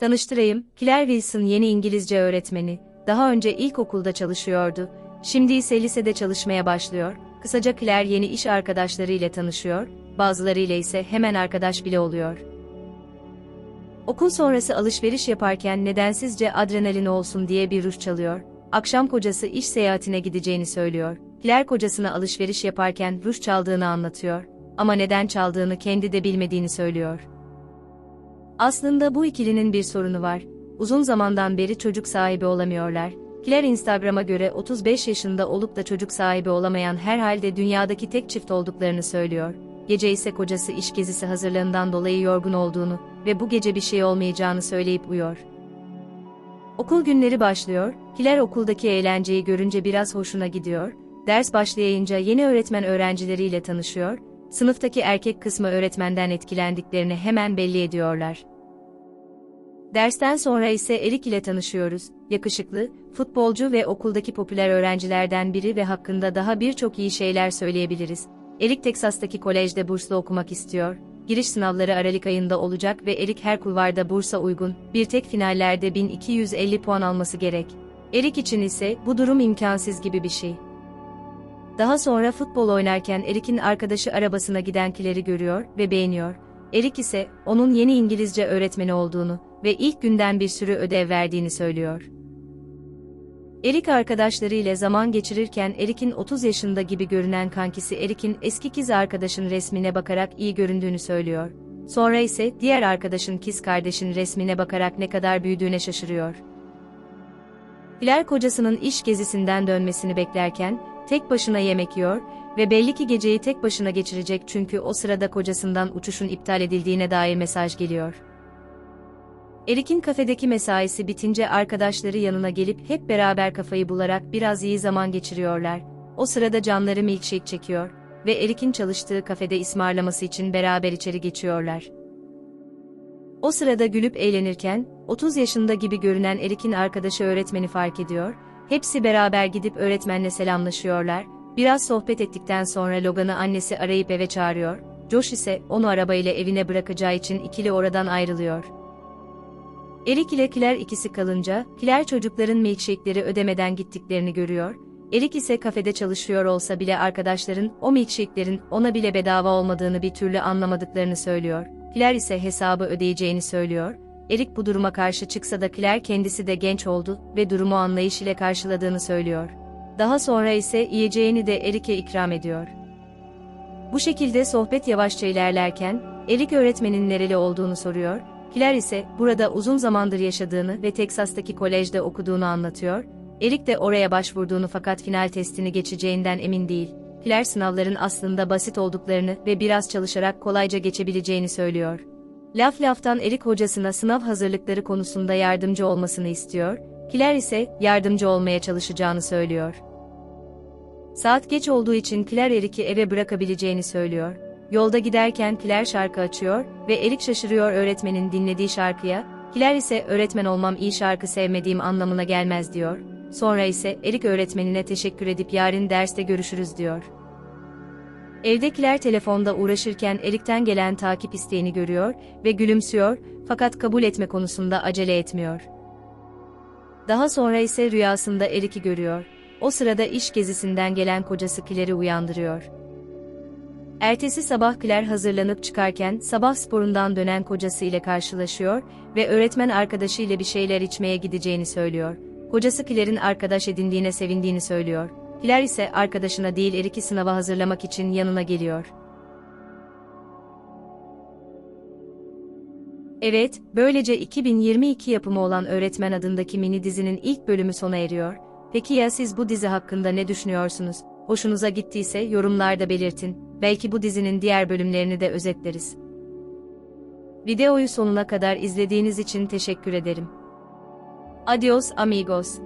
Tanıştırayım, Claire Wilson yeni İngilizce öğretmeni. Daha önce ilkokulda çalışıyordu. Şimdi ise lisede çalışmaya başlıyor. Kısaca Claire yeni iş arkadaşlarıyla tanışıyor, bazılarıyla ise hemen arkadaş bile oluyor. Okul sonrası alışveriş yaparken nedensizce adrenalin olsun diye bir ruj çalıyor. Akşam kocası iş seyahatine gideceğini söylüyor. Claire kocasına alışveriş yaparken ruj çaldığını anlatıyor. Ama neden çaldığını kendi de bilmediğini söylüyor. Aslında bu ikilinin bir sorunu var. Uzun zamandan beri çocuk sahibi olamıyorlar. Claire Instagram'a göre 35 yaşında olup da çocuk sahibi olamayan herhalde dünyadaki tek çift olduklarını söylüyor. Gece ise kocası iş gezisi hazırlığından dolayı yorgun olduğunu ve bu gece bir şey olmayacağını söyleyip uyuyor. Okul günleri başlıyor, Claire okuldaki eğlenceyi görünce biraz hoşuna gidiyor, ders başlayınca yeni öğretmen öğrencileriyle tanışıyor, sınıftaki erkek kısmı öğretmenden etkilendiklerini hemen belli ediyorlar. Dersten sonra ise Eric ile tanışıyoruz, yakışıklı, futbolcu ve okuldaki popüler öğrencilerden biri ve hakkında daha birçok iyi şeyler söyleyebiliriz. Eric Teksas'taki kolejde burslu okumak istiyor. Giriş sınavları Aralık ayında olacak ve Eric her kulvarda bursa uygun, bir tek finallerde 1250 puan alması gerek. Eric için ise bu durum imkansız gibi bir şey. Daha sonra futbol oynarken Eric'in arkadaşı arabasına giden Claire'i görüyor ve beğeniyor. Eric ise onun yeni İngilizce öğretmeni olduğunu ve ilk günden bir sürü ödev verdiğini söylüyor. Eric arkadaşlarıyla zaman geçirirken Eric'in 30 yaşında gibi görünen kankisi Eric'in eski kız arkadaşın resmine bakarak iyi göründüğünü söylüyor. Sonra ise diğer arkadaşın kız kardeşin resmine bakarak ne kadar büyüdüğüne şaşırıyor. Claire kocasının iş gezisinden dönmesini beklerken tek başına yemek yiyor ve belli ki geceyi tek başına geçirecek çünkü o sırada kocasından uçuşun iptal edildiğine dair mesaj geliyor. Eric'in kafedeki mesaisi bitince arkadaşları yanına gelip hep beraber kafayı bularak biraz iyi zaman geçiriyorlar. O sırada canları milkshake çekiyor ve Eric'in çalıştığı kafede ısmarlaması için beraber içeri geçiyorlar. O sırada gülüp eğlenirken, 30 yaşında gibi görünen Eric'in arkadaşı öğretmeni fark ediyor, hepsi beraber gidip öğretmenle selamlaşıyorlar, biraz sohbet ettikten sonra Logan'ı annesi arayıp eve çağırıyor, Josh ise onu arabayla evine bırakacağı için ikili oradan ayrılıyor. Eric ile Claire ikisi kalınca, Claire çocukların milkshake'leri ödemeden gittiklerini görüyor, Eric ise kafede çalışıyor olsa bile arkadaşların o milkshake'lerin ona bile bedava olmadığını bir türlü anlamadıklarını söylüyor. Claire ise hesabı ödeyeceğini söylüyor. Eric bu duruma karşı çıksa da Claire kendisi de genç oldu ve durumu anlayış ile karşıladığını söylüyor. Daha sonra ise yiyeceğini de Eric'e ikram ediyor. Bu şekilde sohbet yavaşça ilerlerken, Eric öğretmenin nereli olduğunu soruyor. Claire ise burada uzun zamandır yaşadığını ve Teksas'taki kolejde okuduğunu anlatıyor. Eric de oraya başvurduğunu fakat final testini geçeceğinden emin değil. Claire sınavların aslında basit olduklarını ve biraz çalışarak kolayca geçebileceğini söylüyor. Laf laftan Eric hocasına sınav hazırlıkları konusunda yardımcı olmasını istiyor. Claire ise yardımcı olmaya çalışacağını söylüyor. Saat geç olduğu için Claire Eric'i eve bırakabileceğini söylüyor. Yolda giderken Claire şarkı açıyor ve Eric şaşırıyor öğretmenin dinlediği şarkıya. Claire ise öğretmen olmam iyi şarkı sevmediğim anlamına gelmez diyor. Sonra ise Eric öğretmenine teşekkür edip yarın derste görüşürüz diyor. Evde Claire telefonda uğraşırken Eric'ten gelen takip isteğini görüyor ve gülümsüyor fakat kabul etme konusunda acele etmiyor. Daha sonra ise rüyasında Eric'i görüyor. O sırada iş gezisinden gelen kocası Claire'i uyandırıyor. Ertesi sabah Claire hazırlanıp çıkarken sabah sporundan dönen kocası ile karşılaşıyor ve öğretmen arkadaşı ile bir şeyler içmeye gideceğini söylüyor. Kocası Claire'in arkadaş edindiğine sevindiğini söylüyor. Claire ise arkadaşına değil Eric'i sınava hazırlamak için yanına geliyor. Evet, böylece 2022 yapımı olan Öğretmen adındaki mini dizinin ilk bölümü sona eriyor. Peki ya siz bu dizi hakkında ne düşünüyorsunuz? Hoşunuza gittiyse yorumlarda belirtin. Belki bu dizinin diğer bölümlerini de özetleriz. Videoyu sonuna kadar izlediğiniz için teşekkür ederim. Adios amigos.